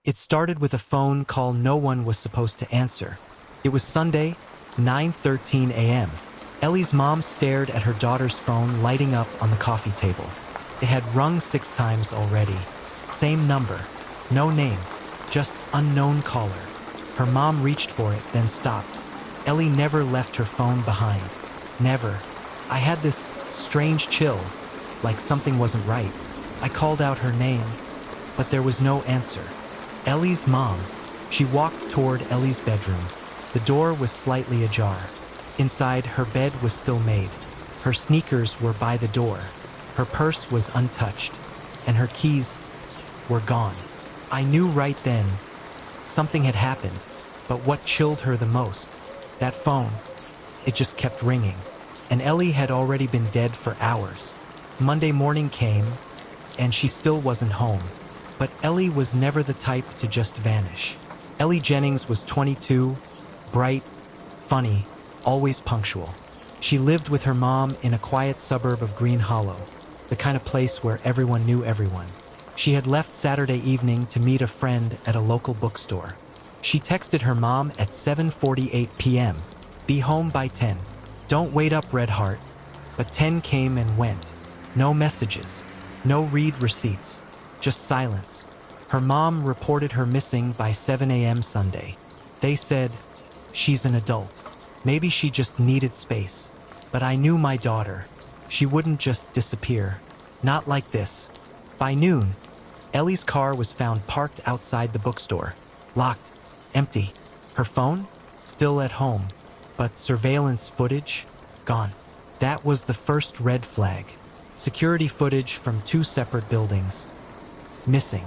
It started with a phone call no one was supposed to answer. It was Sunday, 9:13 a.m. Ellie's mom stared at her daughter's phone lighting up on the coffee table. It had rung 6 times already. Same number, no name, just unknown caller. Her mom reached for it, then stopped. Ellie never left her phone behind. Never. I had this strange chill, like something wasn't right. I called out her name, but there was no answer. Ellie's mom. She walked toward Ellie's bedroom. The door was slightly ajar. Inside, her bed was still made. Her sneakers were by the door. Her purse was untouched, and her keys were gone. I knew right then something had happened, but what chilled her the most? That phone. It just kept ringing, and Ellie had already been dead for hours. Monday morning came, and she still wasn't home. But Ellie was never the type to just vanish. Ellie Jennings was 22, bright, funny, always punctual. She lived with her mom in a quiet suburb of Green Hollow, the kind of place where everyone knew everyone. She had left Saturday evening to meet a friend at a local bookstore. She texted her mom at 7:48 p.m. "Be home by 10. Don't wait up, Red Heart." But 10 came and went. No messages, no read receipts, just silence. Her mom reported her missing by 7 a.m. Sunday. They said, "She's an adult. Maybe she just needed space." But I knew my daughter. She wouldn't just disappear. Not like this. By noon, Ellie's car was found parked outside the bookstore. Locked. Empty. Her phone? Still at home. But surveillance footage? Gone. That was the first red flag. Security footage from 2 separate buildings. Missing.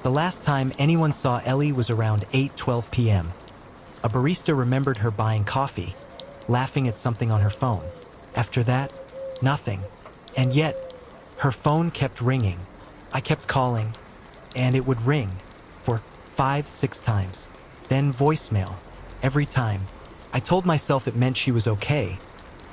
The last time anyone saw Ellie was around 8:12 p.m. A barista remembered her buying coffee, laughing at something on her phone. After that, nothing. And yet, her phone kept ringing. I kept calling, and it would ring for 5-6 times. Then voicemail, every time. I told myself it meant she was okay,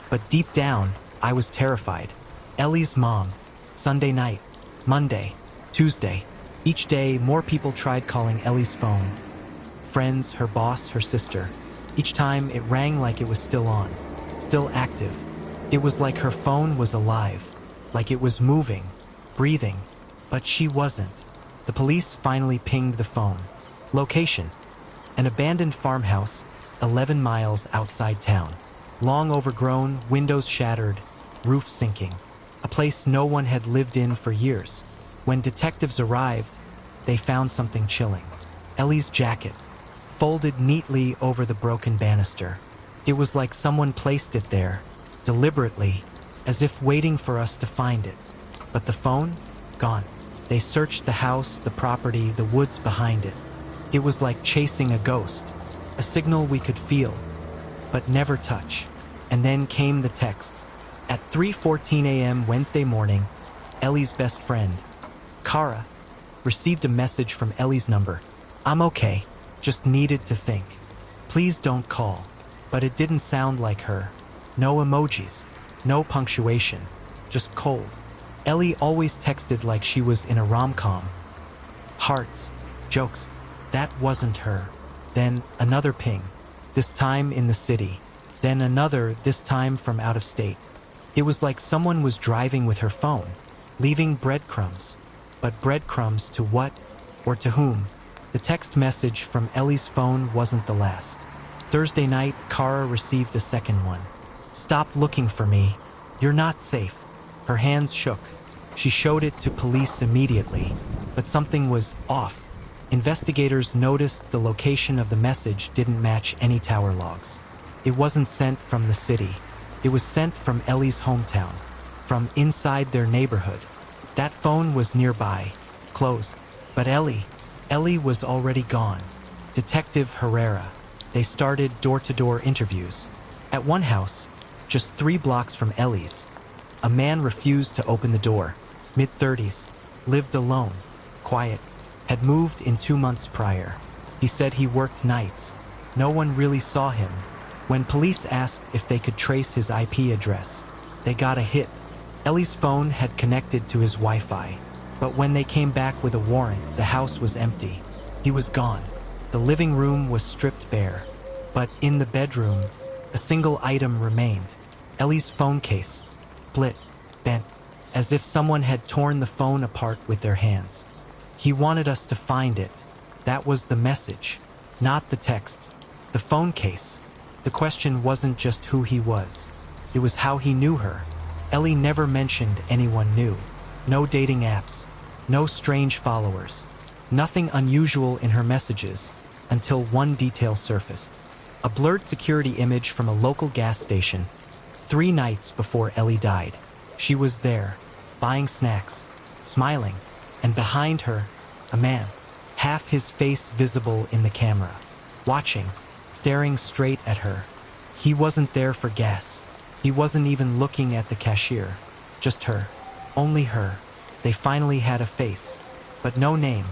but deep down, I was terrified. Ellie's mom. Sunday night. Monday. Tuesday. Each day, more people tried calling Ellie's phone. Friends, her boss, her sister. Each time, it rang like it was still on, still active. It was like her phone was alive, like it was moving, breathing, but she wasn't. The police finally pinged the phone. Location: an abandoned farmhouse, 11 miles outside town. Long overgrown, windows shattered, roof sinking. A place no one had lived in for years. When detectives arrived, they found something chilling. Ellie's jacket, folded neatly over the broken banister. It was like someone placed it there, deliberately, as if waiting for us to find it. But the phone? Gone. They searched the house, the property, the woods behind it. It was like chasing a ghost, a signal we could feel, but never touch. And then came the texts. At 3:14 a.m. Wednesday morning, Ellie's best friend, Kara, received a message from Ellie's number. "I'm okay, just needed to think. Please don't call." But it didn't sound like her. No emojis, no punctuation, just cold. Ellie always texted like she was in a rom-com. Hearts, jokes, that wasn't her. Then another ping, this time in the city. Then another, this time from out of state. It was like someone was driving with her phone, leaving breadcrumbs. But breadcrumbs to what, or to whom? The text message from Ellie's phone wasn't the last. Thursday night, Kara received a second one. "Stop looking for me. You're not safe." Her hands shook. She showed it to police immediately, but something was off. Investigators noticed the location of the message didn't match any tower logs. It wasn't sent from the city. It was sent from Ellie's hometown, from inside their neighborhood. That phone was nearby, close. But Ellie was already gone. Detective Herrera. They started door-to-door interviews. At one house, just 3 blocks from Ellie's, a man refused to open the door. Mid-30s, lived alone, quiet, had moved in 2 months prior. He said he worked nights. No one really saw him. When police asked if they could trace his IP address, they got a hit. Ellie's phone had connected to his Wi-Fi, but when they came back with a warrant, the house was empty. He was gone. The living room was stripped bare. But in the bedroom, a single item remained. Ellie's phone case, split, bent, as if someone had torn the phone apart with their hands. He wanted us to find it. That was the message, not the text. The phone case. The question wasn't just who he was. It was how he knew her. Ellie never mentioned anyone new. No dating apps. No strange followers. Nothing unusual in her messages, until one detail surfaced. A blurred security image from a local gas station, 3 nights before Ellie died. She was there, buying snacks, smiling, and behind her, a man, half his face visible in the camera, watching, staring straight at her. He wasn't there for gas. He wasn't even looking at the cashier. Just her. Only her. They finally had a face, but no name,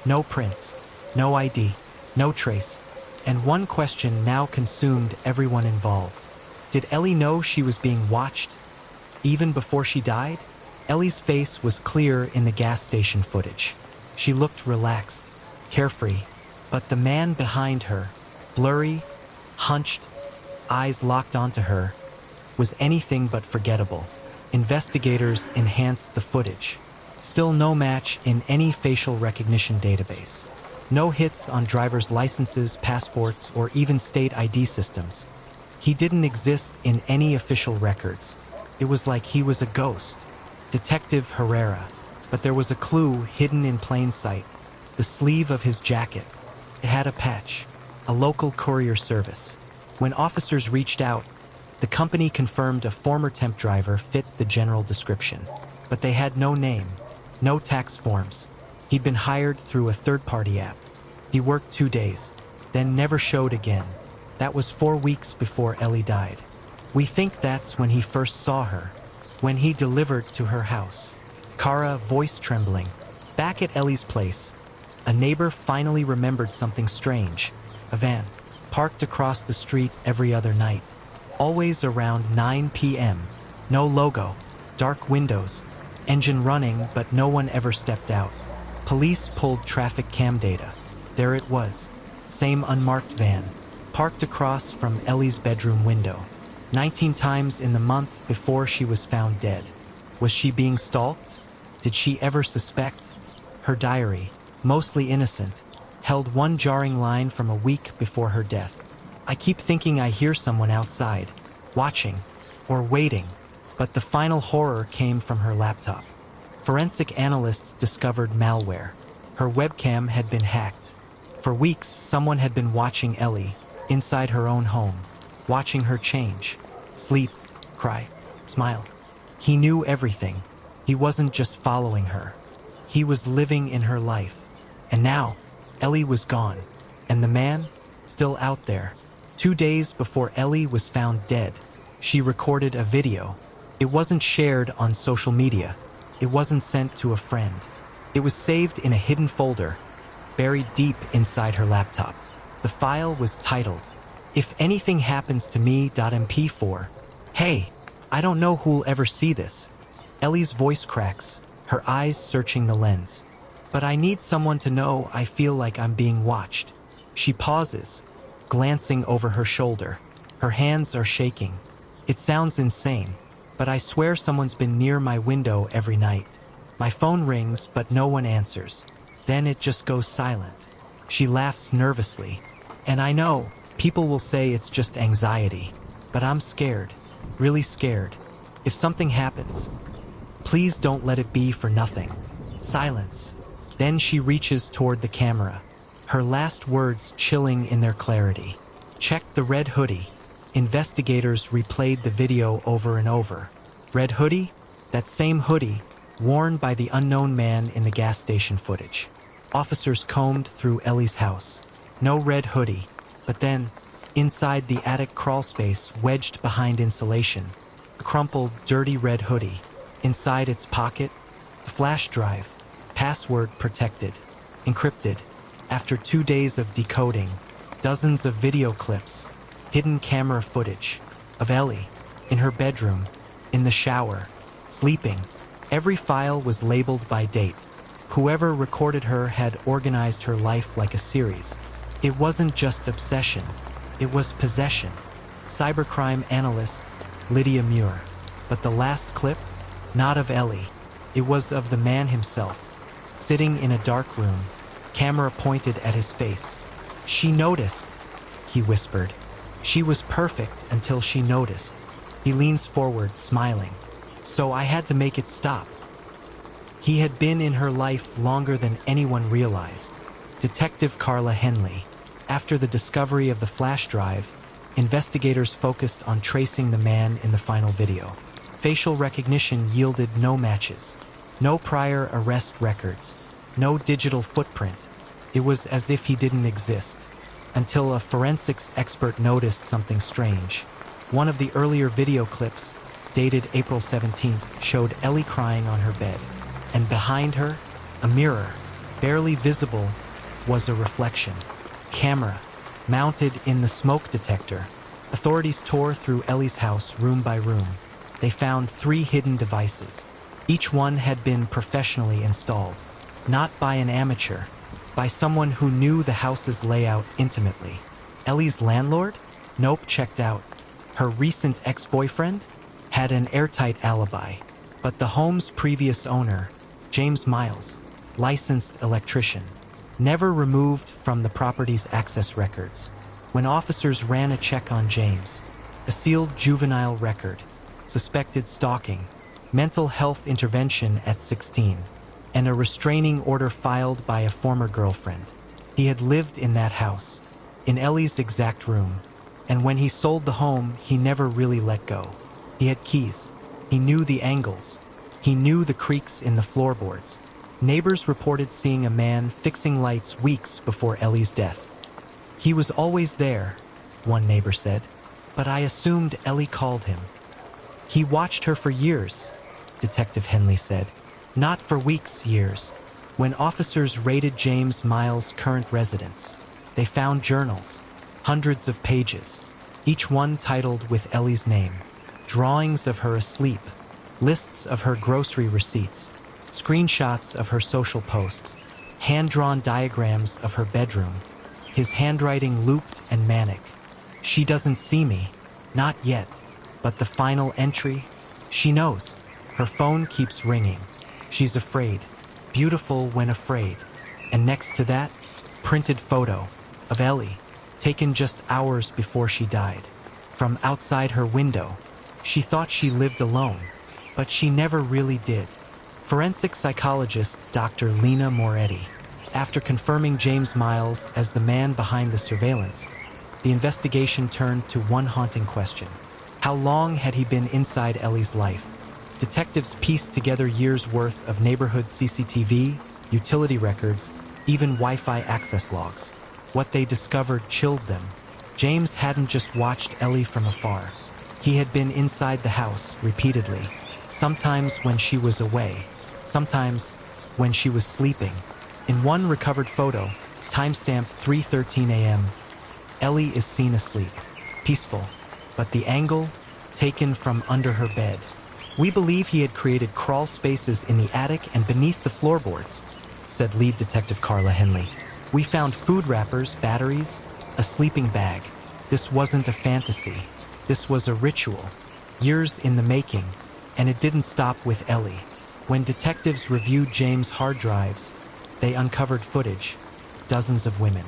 no prints, no ID, no trace. And one question now consumed everyone involved. Did Ellie know she was being watched? Even before she died? Ellie's face was clear in the gas station footage. She looked relaxed, carefree, but the man behind her, blurry, hunched, eyes locked onto her, was anything but forgettable. Investigators enhanced the footage. Still no match in any facial recognition database. No hits on driver's licenses, passports, or even state ID systems. He didn't exist in any official records. It was like he was a ghost. Detective Herrera. But there was a clue hidden in plain sight. The sleeve of his jacket. It had a patch. A local courier service. When officers reached out, the company confirmed a former temp driver fit the general description. But they had no name, no tax forms. He'd been hired through a third-party app. He worked 2 days, then never showed again. That was 4 weeks before Ellie died. We think that's when he first saw her, when he delivered to her house. Kara, voice trembling. Back at Ellie's place, a neighbor finally remembered something strange. A van, parked across the street every other night. Always around 9 p.m. No logo, dark windows, engine running, but no one ever stepped out. Police pulled traffic cam data. There it was, same unmarked van, parked across from Ellie's bedroom window. 19 times in the month before she was found dead. Was she being stalked? Did she ever suspect? Her diary, mostly innocent, held one jarring line from a week before her death. I keep thinking I hear someone outside, watching, or waiting, but the final horror came from her laptop. Forensic analysts discovered malware. Her webcam had been hacked. For weeks, someone had been watching Ellie, inside her own home, watching her change, sleep, cry, smile. He knew everything. He wasn't just following her. He was living in her life. And now, Ellie was gone, and the man, still out there. 2 days before Ellie was found dead, she recorded a video. It wasn't shared on social media. It wasn't sent to a friend. It was saved in a hidden folder, buried deep inside her laptop. The file was titled, "If Anything Happens to Me.mp4. Hey, I don't know who'll ever see this." Ellie's voice cracks, her eyes searching the lens. "But I need someone to know I feel like I'm being watched." She pauses, glancing over her shoulder. Her hands are shaking. It sounds insane, but I swear someone's been near my window every night. My phone rings, but no one answers. Then it just goes silent. She laughs nervously. And I know, people will say it's just anxiety, but I'm scared, really scared. If something happens, please don't let it be for nothing. Silence. Then she reaches toward the camera, her last words chilling in their clarity. "Check the red hoodie." Investigators replayed the video over and over. Red hoodie? That same hoodie, worn by the unknown man in the gas station footage. Officers combed through Ellie's house. No red hoodie. But then, inside the attic crawlspace wedged behind insulation, a crumpled, dirty red hoodie. Inside its pocket, a flash drive, password protected, encrypted. After 2 days of decoding, dozens of video clips, hidden camera footage of Ellie in her bedroom, in the shower, sleeping. Every file was labeled by date. Whoever recorded her had organized her life like a series. It wasn't just obsession, it was possession. Cybercrime analyst Lydia Muir. But the last clip? Not of Ellie. It was of the man himself, sitting in a dark room, camera pointed at his face. She noticed, he whispered. She was perfect until she noticed. He leans forward, smiling. So I had to make it stop. He had been in her life longer than anyone realized. Detective Carla Henley. After the discovery of the flash drive, investigators focused on tracing the man in the final video. Facial recognition yielded no matches, no prior arrest records, no digital footprint. It was as if he didn't exist, until a forensics expert noticed something strange. One of the earlier video clips, dated April 17th, showed Ellie crying on her bed, and behind her, a mirror, barely visible, was a reflection. Camera, mounted in the smoke detector. Authorities tore through Ellie's house room by room. They found 3 hidden devices. Each one had been professionally installed, not by an amateur, by someone who knew the house's layout intimately. Ellie's landlord? Nope, checked out. Her recent ex-boyfriend? Had an airtight alibi. But the home's previous owner, James Miles, licensed electrician, never removed from the property's access records. When officers ran a check on James, a sealed juvenile record, suspected stalking, mental health intervention at 16, and a restraining order filed by a former girlfriend. He had lived in that house, in Ellie's exact room, and when he sold the home, he never really let go. He had keys. He knew the angles. He knew the creaks in the floorboards. Neighbors reported seeing a man fixing lights weeks before Ellie's death. He was always there, one neighbor said, but I assumed Ellie called him. He watched her for years, Detective Henley said. Not for weeks, years. When officers raided James Miles' current residence, they found journals, hundreds of pages, each one titled with Ellie's name, drawings of her asleep, lists of her grocery receipts, screenshots of her social posts, hand-drawn diagrams of her bedroom, his handwriting looped and manic. She doesn't see me, not yet, but the final entry, she knows. Her phone keeps ringing. She's afraid, beautiful when afraid. And next to that, printed photo of Ellie, taken just hours before she died. From outside her window, she thought she lived alone, but she never really did. Forensic psychologist Dr. Lena Moretti. After confirming James Miles as the man behind the surveillance, the investigation turned to one haunting question. How long had he been inside Ellie's life? Detectives pieced together years' worth of neighborhood CCTV, utility records, even Wi-Fi access logs. What they discovered chilled them. James hadn't just watched Ellie from afar. He had been inside the house repeatedly, sometimes when she was away, sometimes when she was sleeping. In one recovered photo, timestamped 3:13 a.m., Ellie is seen asleep, peaceful, but the angle taken from under her bed. We believe he had created crawl spaces in the attic and beneath the floorboards, said lead detective Carla Henley. We found food wrappers, batteries, a sleeping bag. This wasn't a fantasy. This was a ritual, years in the making, and it didn't stop with Ellie. When detectives reviewed James' hard drives, they uncovered footage, dozens of women,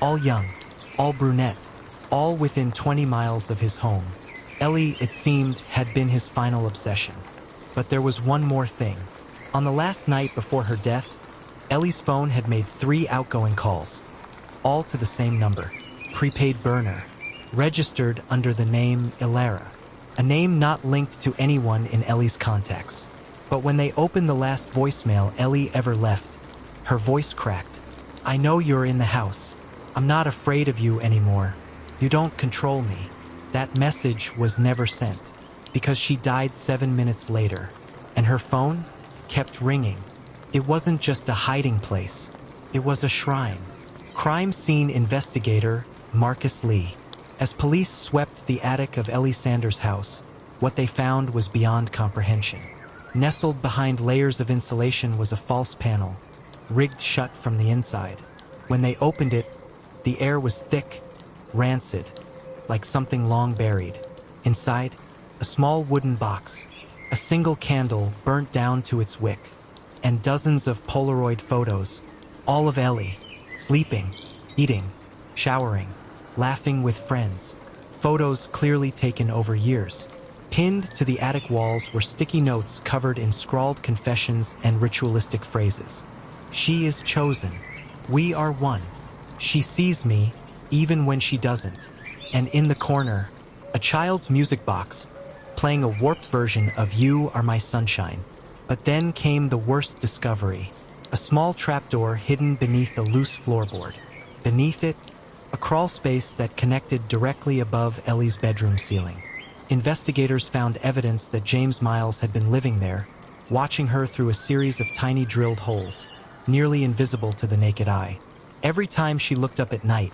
all young, all brunette, all within 20 miles of his home. Ellie, it seemed, had been his final obsession. But there was one more thing. On the last night before her death, Ellie's phone had made 3 outgoing calls, all to the same number, prepaid burner, registered under the name Ilara, a name not linked to anyone in Ellie's contacts. But when they opened the last voicemail Ellie ever left, her voice cracked. I know you're in the house. I'm not afraid of you anymore. You don't control me. That message was never sent, because she died 7 minutes later, and her phone kept ringing. It wasn't just a hiding place. It was a shrine. Crime scene investigator Marcus Lee. As police swept the attic of Ellie Sanders' house, what they found was beyond comprehension. Nestled behind layers of insulation was a false panel, rigged shut from the inside. When they opened it, the air was thick, rancid, like something long buried. Inside, a small wooden box, a single candle burnt down to its wick, and dozens of Polaroid photos, all of Ellie, sleeping, eating, showering, laughing with friends. Photos clearly taken over years. Pinned to the attic walls were sticky notes covered in scrawled confessions and ritualistic phrases. She is chosen. We are one. She sees me, even when she doesn't. And in the corner, a child's music box, playing a warped version of You Are My Sunshine. But then came the worst discovery. A small trapdoor hidden beneath a loose floorboard. Beneath it, a crawl space that connected directly above Ellie's bedroom ceiling. Investigators found evidence that James Miles had been living there, watching her through a series of tiny drilled holes, nearly invisible to the naked eye. Every time she looked up at night,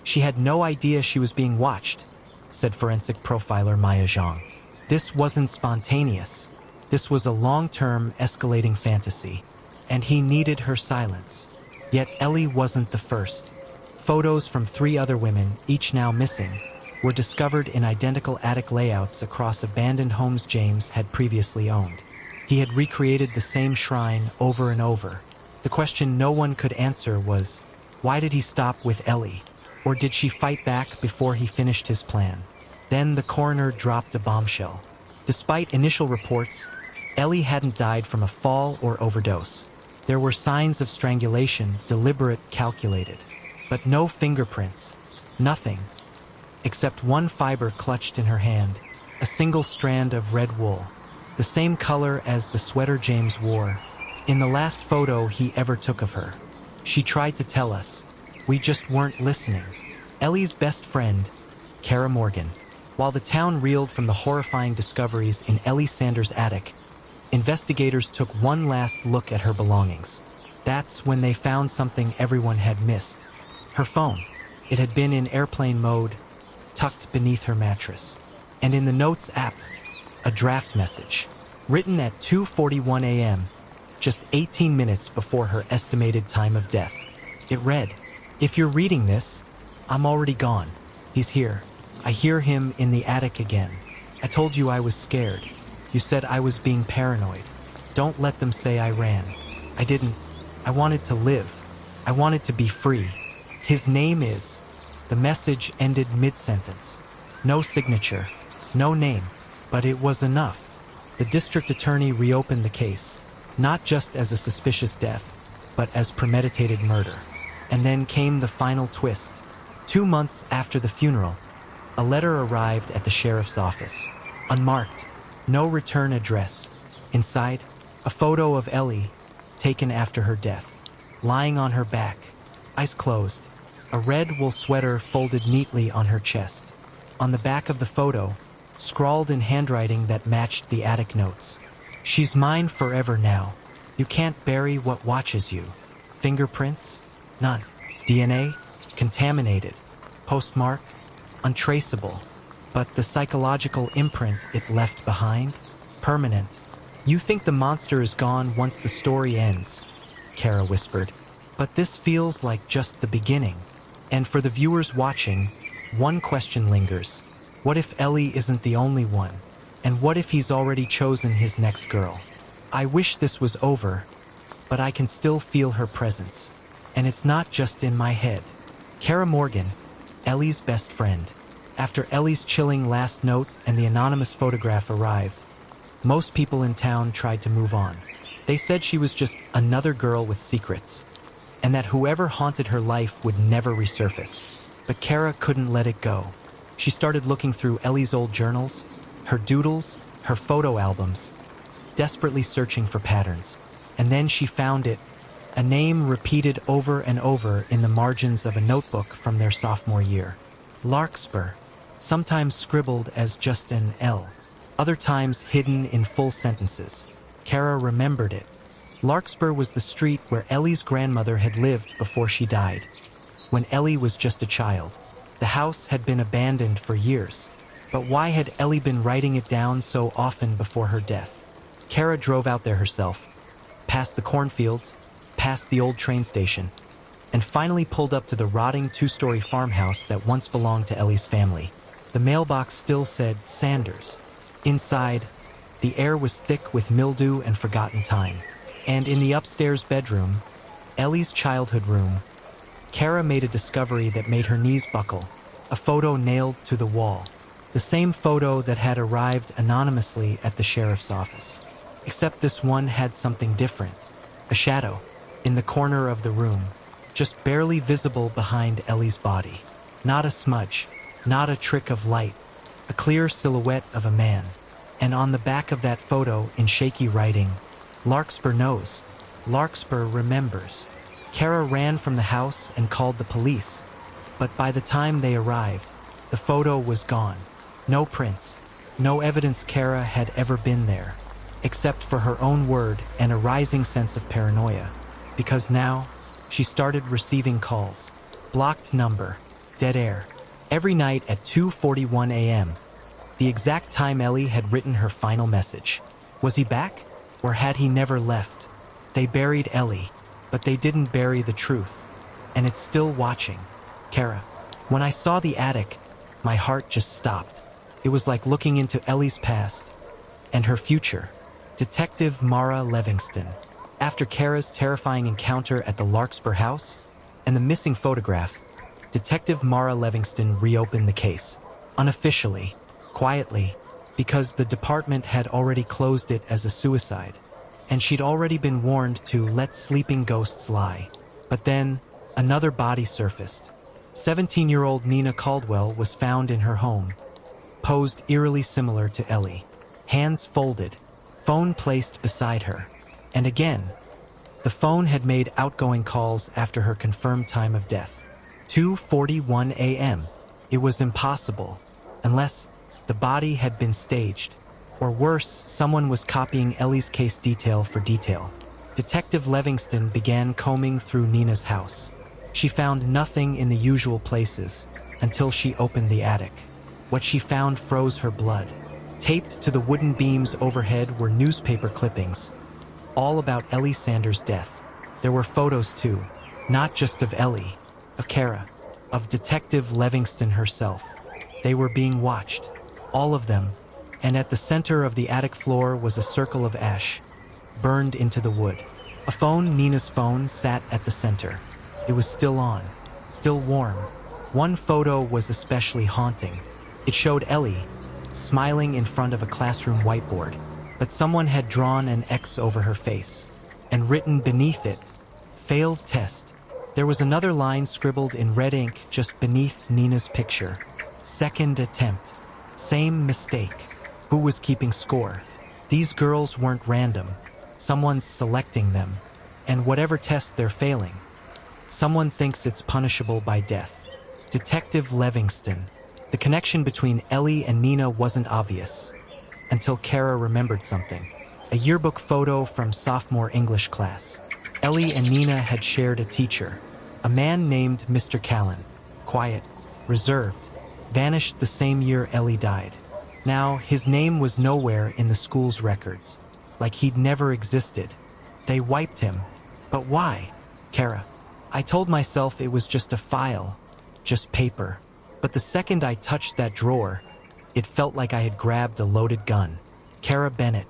she had no idea she was being watched, said forensic profiler Maya Zhang. This wasn't spontaneous. This was a long-term, escalating fantasy, and he needed her silence. Yet Ellie wasn't the first. Photos from 3 other women, each now missing, were discovered in identical attic layouts across abandoned homes James had previously owned. He had recreated the same shrine over and over. The question no one could answer was, why did he stop with Ellie? Or did she fight back before he finished his plan? Then the coroner dropped a bombshell. Despite initial reports, Ellie hadn't died from a fall or overdose. There were signs of strangulation, deliberate, calculated. But no fingerprints. Nothing. Except one fiber clutched in her hand, a single strand of red wool, the same color as the sweater James wore in the last photo he ever took of her. She tried to tell us. We just weren't listening. Ellie's best friend, Kara Morgan. While the town reeled from the horrifying discoveries in Ellie Sanders' attic, investigators took one last look at her belongings. That's when they found something everyone had missed. Her phone. It had been in airplane mode, tucked beneath her mattress. And in the Notes app, a draft message, written at 2:41 a.m., just 18 minutes before her estimated time of death. It read, "If you're reading this, I'm already gone. He's here. I hear him in the attic again. I told you I was scared. You said I was being paranoid. Don't let them say I ran. I didn't. I wanted to live. I wanted to be free. His name is..." The message ended mid-sentence. No signature, no name, but it was enough. The district attorney reopened the case, not just as a suspicious death, but as premeditated murder. And then came the final twist. 2 months after the funeral, a letter arrived at the sheriff's office. Unmarked, no return address. Inside, a photo of Ellie, taken after her death. Lying on her back, eyes closed, a red wool sweater folded neatly on her chest. On the back of the photo, scrawled in handwriting that matched the attic notes. "She's mine forever now. You can't bury what watches you." Fingerprints? None. DNA? Contaminated. Postmark? Untraceable. But the psychological imprint it left behind? Permanent. "You think the monster is gone once the story ends," Kara whispered. "But this feels like just the beginning." And for the viewers watching, one question lingers. What if Ellie isn't the only one? And what if he's already chosen his next girl? I wish this was over, but I can still feel her presence. And it's not just in my head. Kara Morgan, Ellie's best friend. After Ellie's chilling last note and the anonymous photograph arrived, most people in town tried to move on. They said she was just another girl with secrets, and that whoever haunted her life would never resurface. But Kara couldn't let it go. She started looking through Ellie's old journals, her doodles, her photo albums, desperately searching for patterns. And then she found it, a name repeated over and over in the margins of a notebook from their sophomore year. Larkspur, sometimes scribbled as just an L, other times hidden in full sentences. Kara remembered it. Larkspur was the street where Ellie's grandmother had lived before she died. When Ellie was just a child, the house had been abandoned for years. But why had Ellie been writing it down so often before her death? Kara drove out there herself, past the cornfields, past the old train station, and finally pulled up to the rotting two-story farmhouse that once belonged to Ellie's family. The mailbox still said Sanders. Inside, the air was thick with mildew and forgotten time. And in the upstairs bedroom, Ellie's childhood room, Kara made a discovery that made her knees buckle. A photo nailed to the wall. The same photo that had arrived anonymously at the sheriff's office. Except this one had something different. A shadow in the corner of the room, just barely visible behind Ellie's body. Not a smudge, not a trick of light, a clear silhouette of a man. And on the back of that photo, in shaky writing, Larkspur knows. Larkspur remembers. Kara ran from the house and called the police. But by the time they arrived, the photo was gone. No prints, no evidence Kara had ever been there, except for her own word and a rising sense of paranoia. Because now, she started receiving calls. Blocked number, dead air. Every night at 2:41 a.m., the exact time Ellie had written her final message. Was he back? Or had he never left? They buried Ellie, but they didn't bury the truth. And it's still watching. Kara, when I saw the attic, my heart just stopped. It was like looking into Ellie's past and her future. Detective Mara Livingston. After Kara's terrifying encounter at the Larkspur house and the missing photograph, Detective Mara Livingston reopened the case. Unofficially, quietly, because the department had already closed it as a suicide, and she'd already been warned to let sleeping ghosts lie. But then, another body surfaced. 17-year-old Nina Caldwell was found in her home, posed eerily similar to Ellie. Hands folded, phone placed beside her. And again, the phone had made outgoing calls after her confirmed time of death. 2:41 a.m. It was impossible, unless the body had been staged. Or worse, someone was copying Ellie's case detail for detail. Detective Livingston began combing through Nina's house. She found nothing in the usual places until she opened the attic. What she found froze her blood. Taped to the wooden beams overhead were newspaper clippings, all about Ellie Sanders' death. There were photos too, not just of Ellie, of Kara, of Detective Livingston herself. They were being watched, all of them, and at the center of the attic floor was a circle of ash, burned into the wood. A phone, Nina's phone, sat at the center. It was still on, still warm. One photo was especially haunting. It showed Ellie, smiling in front of a classroom whiteboard, but someone had drawn an X over her face, and written beneath it, "Failed test." There was another line scribbled in red ink just beneath Nina's picture. "Second attempt. Same mistake." Who was keeping score? These girls weren't random. Someone's selecting them. And whatever test they're failing, someone thinks it's punishable by death. Detective Livingston. The connection between Ellie and Nina wasn't obvious, until Kara remembered something. A yearbook photo from sophomore English class. Ellie and Nina had shared a teacher, a man named Mr. Callan. Quiet, reserved, vanished the same year Ellie died. Now, his name was nowhere in the school's records, like he'd never existed. They wiped him. But why? Kara. I told myself it was just a file, just paper. But the second I touched that drawer, it felt like I had grabbed a loaded gun. Kara Bennett.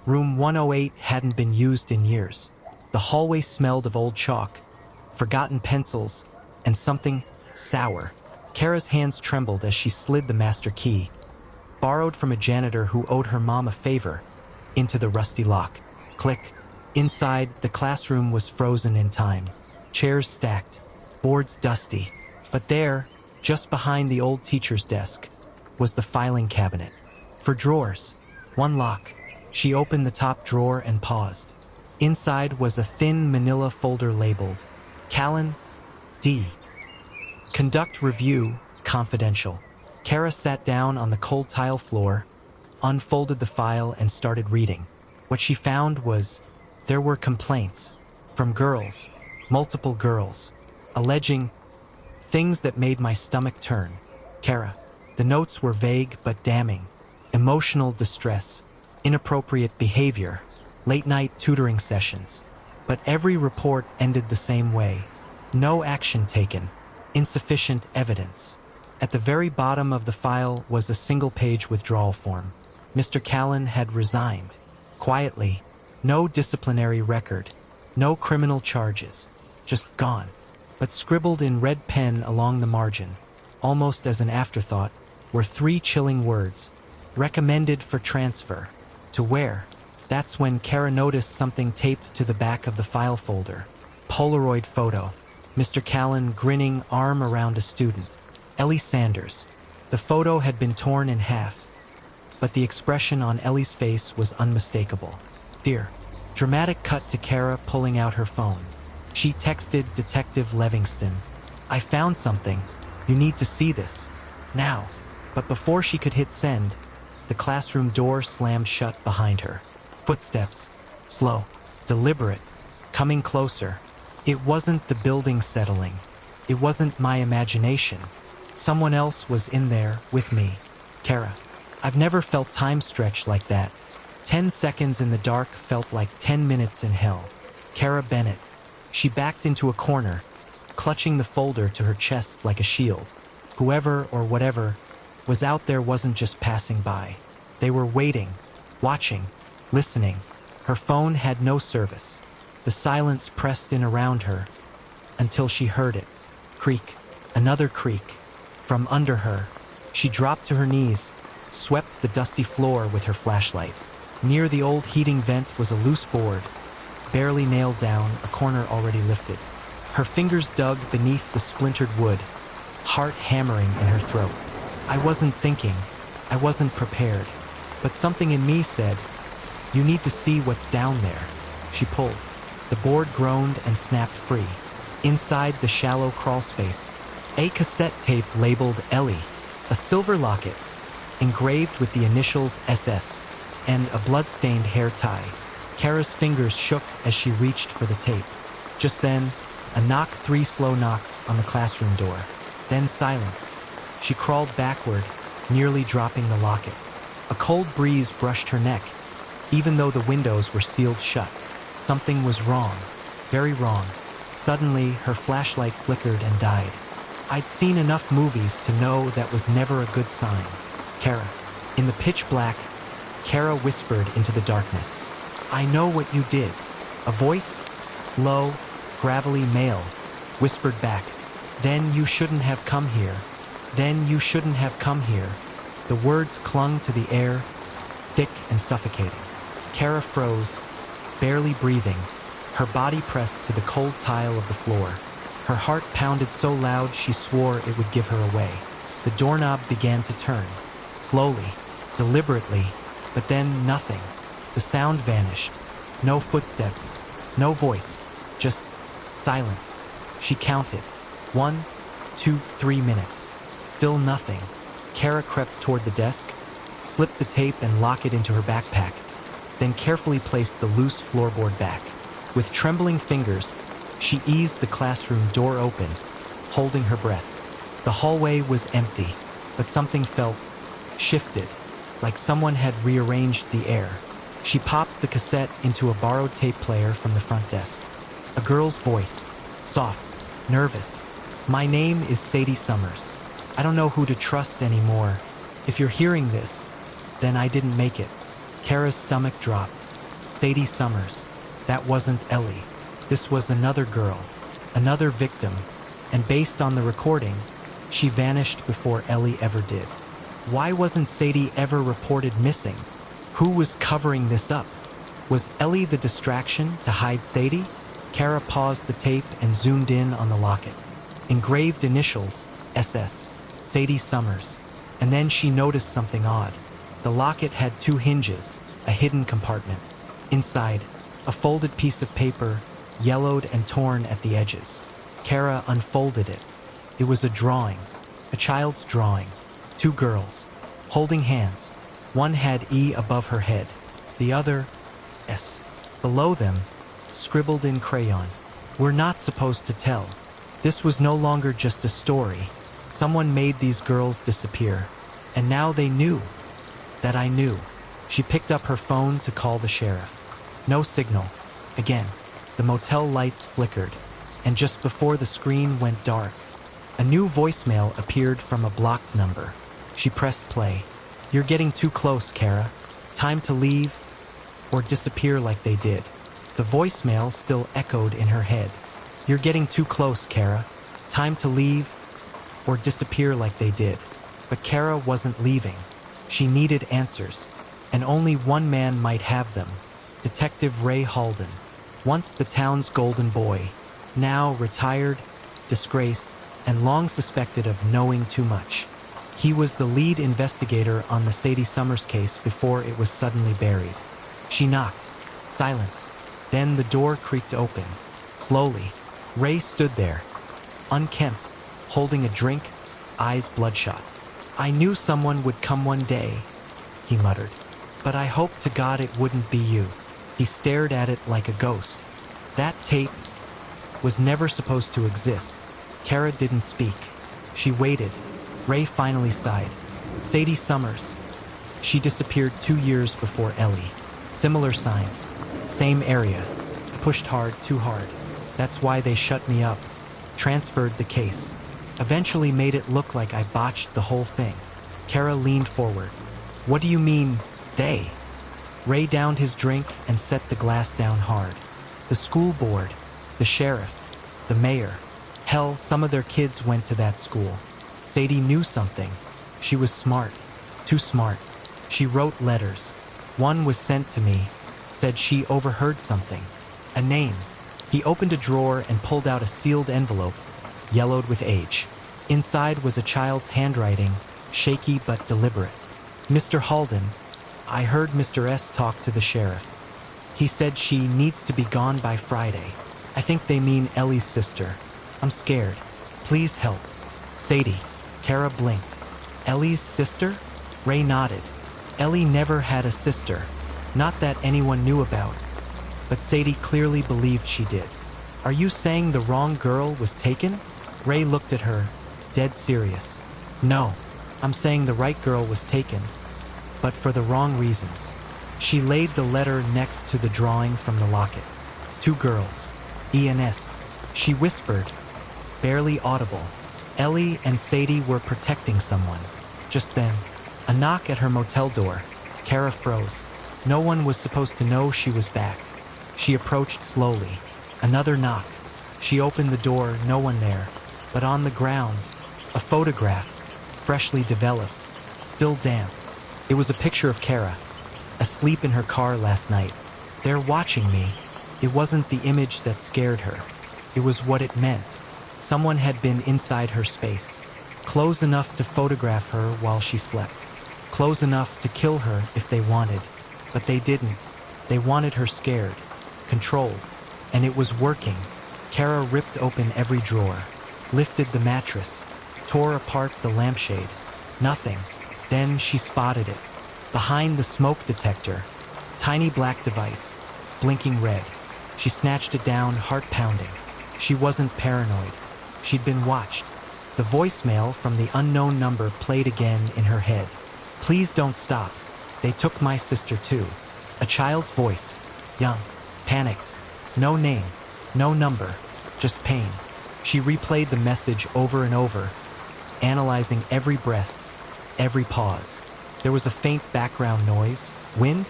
Room 108 hadn't been used in years. The hallway smelled of old chalk, forgotten pencils, and something sour. Kara's hands trembled as she slid the master key, borrowed from a janitor who owed her mom a favor, into the rusty lock. Click. Inside, the classroom was frozen in time. Chairs stacked, boards dusty. But there, just behind the old teacher's desk, was the filing cabinet. For drawers, one lock. She opened the top drawer and paused. Inside was a thin manila folder labeled Callan D. Conduct review, confidential. Kara sat down on the cold tile floor, unfolded the file, and started reading. What she found was there were complaints from girls, multiple girls, alleging things that made my stomach turn. Kara. The notes were vague but damning. Emotional distress, inappropriate behavior, late-night tutoring sessions. But every report ended the same way. No action taken. Insufficient evidence. At the very bottom of the file was a single-page withdrawal form. Mr. Callan had resigned. Quietly. No disciplinary record. No criminal charges. Just gone. But scribbled in red pen along the margin, almost as an afterthought, were 3 chilling words. Recommended for transfer. To where? That's when Kara noticed something taped to the back of the file folder. Polaroid photo. Mr. Callan grinning, arm around a student. Ellie Sanders. The photo had been torn in half, but the expression on Ellie's face was unmistakable. Fear. Dramatic cut to Kara pulling out her phone. She texted Detective Livingston. "I found something. You need to see this. Now." But before she could hit send, the classroom door slammed shut behind her. Footsteps. Slow. Deliberate. Coming closer. It wasn't the building settling. It wasn't my imagination. Someone else was in there with me. Kara. I've never felt time stretch like that. 10 seconds in the dark felt like 10 minutes in hell. Kara Bennett. She backed into a corner, clutching the folder to her chest like a shield. Whoever or whatever was out there wasn't just passing by. They were waiting, watching, listening. Her phone had no service. The silence pressed in around her until she heard it. Creak. Another creak. From under her, she dropped to her knees, swept the dusty floor with her flashlight. Near the old heating vent was a loose board, barely nailed down, a corner already lifted. Her fingers dug beneath the splintered wood, heart hammering in her throat. I wasn't thinking. I wasn't prepared. But something in me said, "You need to see what's down there." She pulled. The board groaned and snapped free. Inside the shallow crawl space, a cassette tape labeled Ellie, a silver locket, engraved with the initials SS, and a blood-stained hair tie. Kara's fingers shook as she reached for the tape. Just then, a knock, 3 slow knocks on the classroom door. Then silence. She crawled backward, nearly dropping the locket. A cold breeze brushed her neck, even though the windows were sealed shut. Something was wrong, very wrong. Suddenly, her flashlight flickered and died. I'd seen enough movies to know that was never a good sign. Kara. In the pitch black, Kara whispered into the darkness. "I know what you did." A voice, low, gravelly male, whispered back. "Then you shouldn't have come here. Then you shouldn't have come here." The words clung to the air, thick and suffocating. Kara froze, barely breathing, her body pressed to the cold tile of the floor. Her heart pounded so loud she swore it would give her away. The doorknob began to turn, slowly, deliberately, but then nothing. The sound vanished. No footsteps, no voice, just silence. She counted. 1, 2, 3 minutes. Still nothing. Kara crept toward the desk, slipped the tape and locked it into her backpack, then carefully placed the loose floorboard back. With trembling fingers, she eased the classroom door open, holding her breath. The hallway was empty, but something felt shifted, like someone had rearranged the air. She popped the cassette into a borrowed tape player from the front desk. A girl's voice, soft, nervous. "My name is Sadie Summers. I don't know who to trust anymore. If you're hearing this, then I didn't make it." Kara's stomach dropped. Sadie Summers. That wasn't Ellie. This was another girl, another victim, and based on the recording, she vanished before Ellie ever did. Why wasn't Sadie ever reported missing? Who was covering this up? Was Ellie the distraction to hide Sadie? Kara paused the tape and zoomed in on the locket. Engraved initials, SS, Sadie Summers. And then she noticed something odd. The locket had 2 hinges, a hidden compartment. Inside, a folded piece of paper, yellowed and torn at the edges. Kara unfolded it. It was a drawing, a child's drawing. 2 girls, holding hands. One had E above her head, the other S. Below them, scribbled in crayon. "We're not supposed to tell." This was no longer just a story. Someone made these girls disappear, and now they knew that I knew. She picked up her phone to call the sheriff. No signal. Again. The motel lights flickered, and just before the screen went dark, a new voicemail appeared from a blocked number. She pressed play. "You're getting too close, Kara. Time to leave or disappear like they did." The voicemail still echoed in her head. "You're getting too close, Kara. Time to leave or disappear like they did." But Kara wasn't leaving. She needed answers, and only one man might have them. Detective Ray Halden, once the town's golden boy, now retired, disgraced, and long suspected of knowing too much. He was the lead investigator on the Sadie Summers case before it was suddenly buried. She knocked. Silence. Then the door creaked open. Slowly, Ray stood there, unkempt, holding a drink, eyes bloodshot. "I knew someone would come one day," he muttered. "But I hoped to God it wouldn't be you." He stared at it like a ghost. That tape was never supposed to exist. Kara didn't speak. She waited. Ray finally sighed. "Sadie Summers. She disappeared 2 years before Ellie. Similar signs. Same area. I pushed hard, too hard. That's why they shut me up. Transferred the case. Eventually made it look like I botched the whole thing." Kara leaned forward. "What do you mean, they?" Ray downed his drink and set the glass down hard. "The school board, the sheriff, the mayor. Hell, some of their kids went to that school. Sadie knew something. She was smart. Too smart. She wrote letters. One was sent to me. Said she overheard something. A name." He opened a drawer and pulled out a sealed envelope, yellowed with age. Inside was a child's handwriting, shaky but deliberate. "Mr. Halden, I heard Mr. S. talk to the sheriff. He said she needs to be gone by Friday. I think they mean Ellie's sister. I'm scared. Please help. Sadie." Kara blinked. "Ellie's sister?" Ray nodded. Ellie never had a sister. Not that anyone knew about. But Sadie clearly believed she did. "Are you saying the wrong girl was taken?" Ray looked at her, dead serious. "No, I'm saying the right girl was taken, but for the wrong reasons." She laid the letter next to the drawing from the locket. "Two girls. ENS." She whispered, barely audible. Ellie and Sadie were protecting someone. Just then, a knock at her motel door. Kara froze. No one was supposed to know she was back. She approached slowly. Another knock. She opened the door, no one there. But on the ground, a photograph, freshly developed, still damp. It was a picture of Kara, asleep in her car last night. "They're watching me." It wasn't the image that scared her. It was what it meant. Someone had been inside her space. Close enough to photograph her while she slept. Close enough to kill her if they wanted. But they didn't. They wanted her scared, controlled. And it was working. Kara ripped open every drawer, lifted the mattress, tore apart the lampshade. Nothing. Then she spotted it. Behind the smoke detector, tiny black device, blinking red. She snatched it down, heart pounding. She wasn't paranoid. She'd been watched. The voicemail from the unknown number played again in her head. "Please don't stop. They took my sister too." A child's voice, young, panicked. No name, no number, just pain. She replayed the message over and over, analyzing every breath, every pause. There was a faint background noise, wind,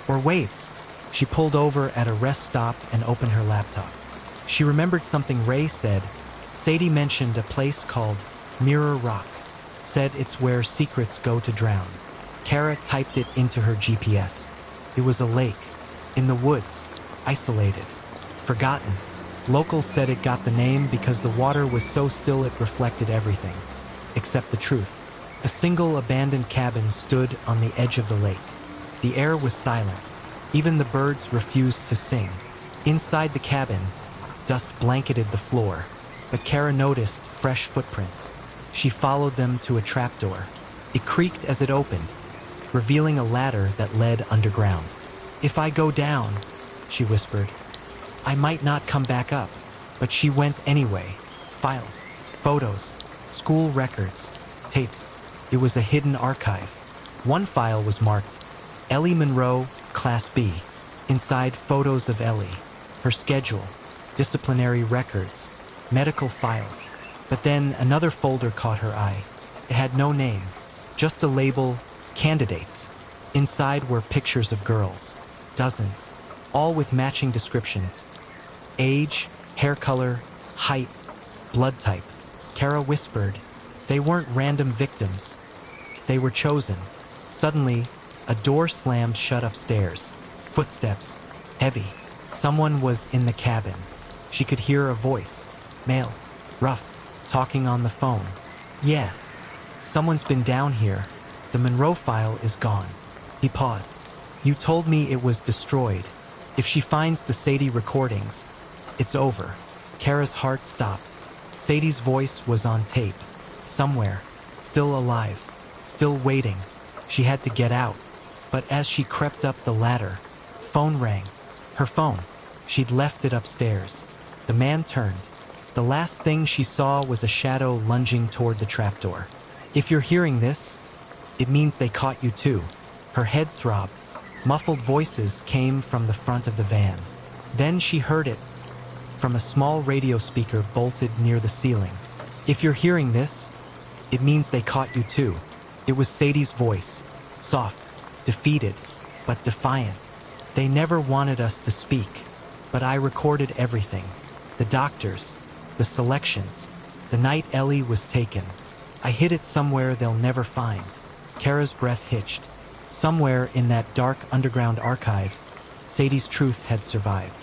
or waves. She pulled over at a rest stop and opened her laptop. She remembered something Ray said. Sadie mentioned a place called Mirror Rock. Said it's where secrets go to drown. Kara typed it into her GPS. It was a lake, in the woods, isolated, forgotten. Locals said it got the name because the water was so still it reflected everything, except the truth. A single abandoned cabin stood on the edge of the lake. The air was silent. Even the birds refused to sing. Inside the cabin, dust blanketed the floor, but Kara noticed fresh footprints. She followed them to a trapdoor. It creaked as it opened, revealing a ladder that led underground. "If I go down," she whispered, "I might not come back up." But she went anyway. Files, photos, school records, tapes. It was a hidden archive. One file was marked, Ellie Monroe, Class B. Inside, photos of Ellie. her schedule, disciplinary records, medical files. But then another folder caught her eye. It had no name, just a label, candidates. Inside were pictures of girls, dozens, all with matching descriptions. Age, hair color, height, blood type. Kara whispered, they weren't random victims. They were chosen. Suddenly, a door slammed shut upstairs. Footsteps, heavy. Someone was in the cabin. She could hear a voice, male, rough, talking on the phone. Yeah, someone's been down here. The Monroe file is gone. He paused. You told me it was destroyed. If she finds the Sadie recordings, it's over. Kara's heart stopped. Sadie's voice was on tape. Somewhere. Still alive. Still waiting. She had to get out. But as she crept up the ladder, phone rang. Her phone. She'd left it upstairs. The man turned. The last thing she saw was a shadow lunging toward the trapdoor. If you're hearing this, it means they caught you too. Her head throbbed. Muffled voices came from the front of the van. Then she heard it from a small radio speaker bolted near the ceiling. If you're hearing this, it means they caught you too. It was Sadie's voice, soft, defeated, but defiant. They never wanted us to speak, but I recorded everything. The doctors, the selections, the night Ellie was taken. I hid it somewhere they'll never find. Kara's breath hitched. Somewhere in that dark underground archive, Sadie's truth had survived.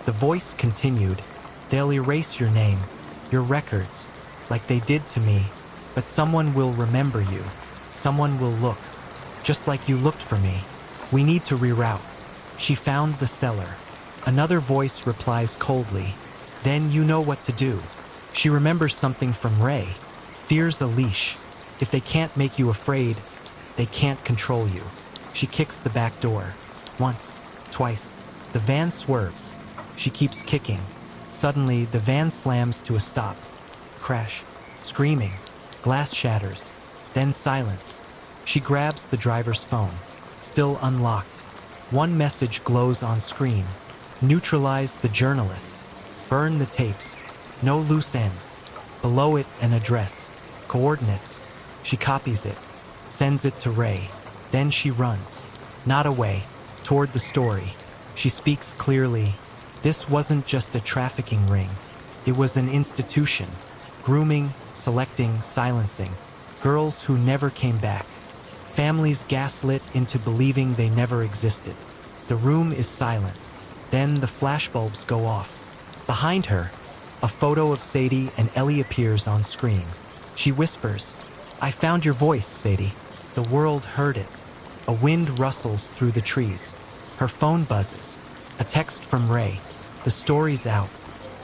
The voice continued, they'll erase your name, your records, like they did to me, but someone will remember you. Someone will look, just like you looked for me. We need to reroute. She found the cellar. Another voice replies coldly, then you know what to do. She remembers something from Ray. Fear's a leash. If they can't make you afraid, they can't control you. She kicks the back door. Once, twice. The van swerves. She keeps kicking. Suddenly, the van slams to a stop. Crash. Screaming. Glass shatters. Then silence. She grabs the driver's phone. Still unlocked. One message glows on screen. Neutralize the journalist. Burn the tapes. No loose ends. Below it, an address. Coordinates. She copies it. Sends it to Ray. Then she runs. Not away. Toward the story. She speaks clearly. This wasn't just a trafficking ring. It was an institution. Grooming, selecting, silencing. Girls who never came back. Families gaslit into believing they never existed. The room is silent. Then the flashbulbs go off. Behind her, a photo of Sadie and Ellie appears on screen. She whispers, I found your voice, Sadie. The world heard it. A wind rustles through the trees. Her phone buzzes. A text from Ray. The story's out.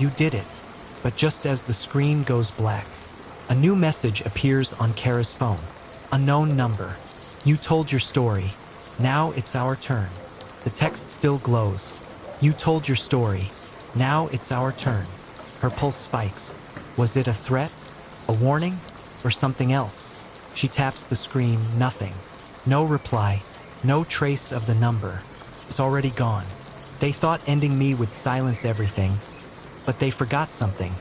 You did it. But just as the screen goes black, a new message appears on Kara's phone. Unknown number. You told your story. Now it's our turn. The text still glows. You told your story. Now it's our turn. Her pulse spikes. Was it a threat? A warning? Or something else? She taps the screen, nothing. No reply. No trace of the number. It's already gone. They thought ending me would silence everything, but they forgot something.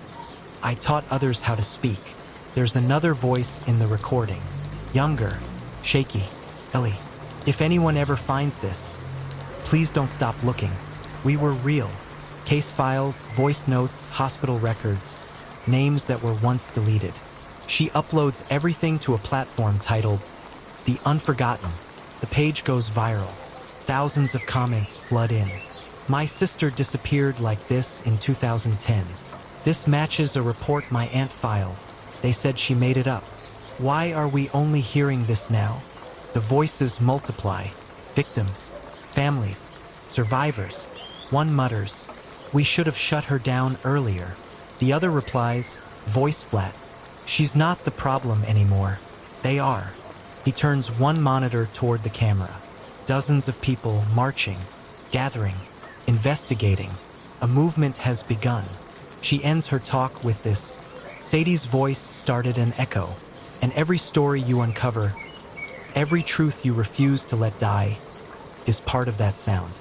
I taught others how to speak. There's another voice in the recording. Younger, shaky. Ellie, if anyone ever finds this, please don't stop looking. We were real. Case files, voice notes, hospital records, names that were once deleted. She uploads everything to a platform titled The Unforgotten. The page goes viral. Thousands of comments flood in. My sister disappeared like this in 2010. This matches a report my aunt filed. They said she made it up. Why are we only hearing this now? The voices multiply. Victims, families, survivors. One mutters, we should have shut her down earlier. The other replies, voice flat, she's not the problem anymore. They are. He turns one monitor toward the camera. Dozens of people marching, gathering, investigating. A movement has begun. She ends her talk with this. Sadie's voice started an echo, and every story you uncover, every truth you refuse to let die, is part of that sound.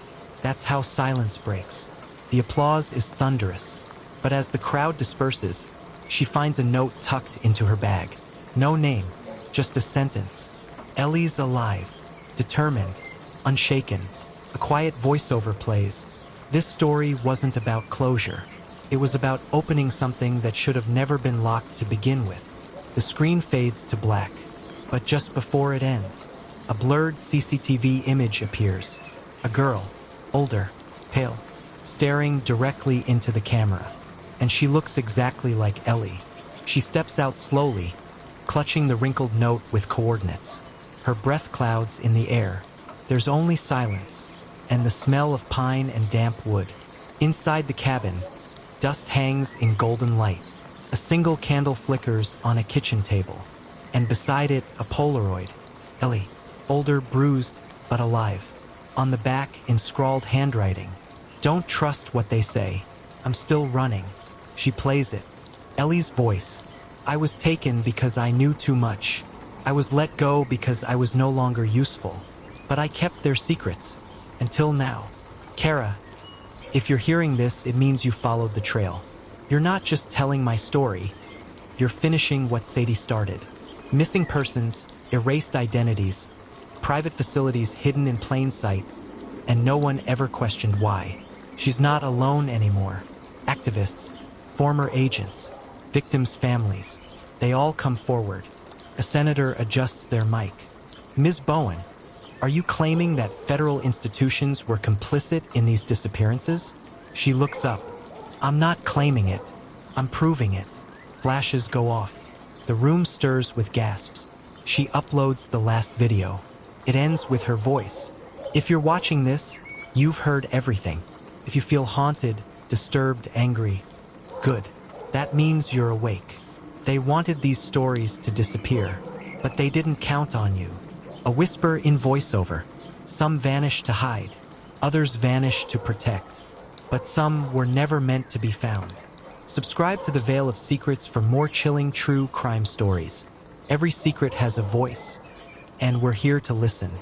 That's how silence breaks. The applause is thunderous, but as the crowd disperses, she finds a note tucked into her bag. No name, just a sentence. Ellie's alive, determined, unshaken. A quiet voiceover plays. This story wasn't about closure. It was about opening something that should have never been locked to begin with. The screen fades to black, but just before it ends, a blurred CCTV image appears. A girl, older, pale, staring directly into the camera. And she looks exactly like Ellie. She steps out slowly, clutching the wrinkled note with coordinates. Her breath clouds in the air. There's only silence, and the smell of pine and damp wood. Inside the cabin, dust hangs in golden light. A single candle flickers on a kitchen table, and beside it, a Polaroid. Ellie, older, bruised, but alive. On the back, in scrawled handwriting, "Don't trust what they say. I'm still running." She plays it. Ellie's voice. "I was taken because I knew too much. I was let go because I was no longer useful. But I kept their secrets. Until now." Kara, if you're hearing this, it means you followed the trail. You're not just telling my story. You're finishing what Sadie started. Missing persons, erased identities, private facilities hidden in plain sight, and no one ever questioned why. She's not alone anymore. Activists, former agents, victims' families, they all come forward. A senator adjusts their mic. "Ms. Bowen, are you claiming that federal institutions were complicit in these disappearances?" She looks up. "I'm not claiming it. I'm proving it." Flashes go off. The room stirs with gasps. She uploads the last video. It ends with her voice. If you're watching this, you've heard everything. If you feel haunted, disturbed, angry, good. That means you're awake. They wanted these stories to disappear, but they didn't count on you. A whisper in voiceover. Some vanish to hide. Others vanish to protect. But some were never meant to be found. Subscribe to the Veil of Secrets for more chilling true crime stories. Every secret has a voice, and we're here to listen.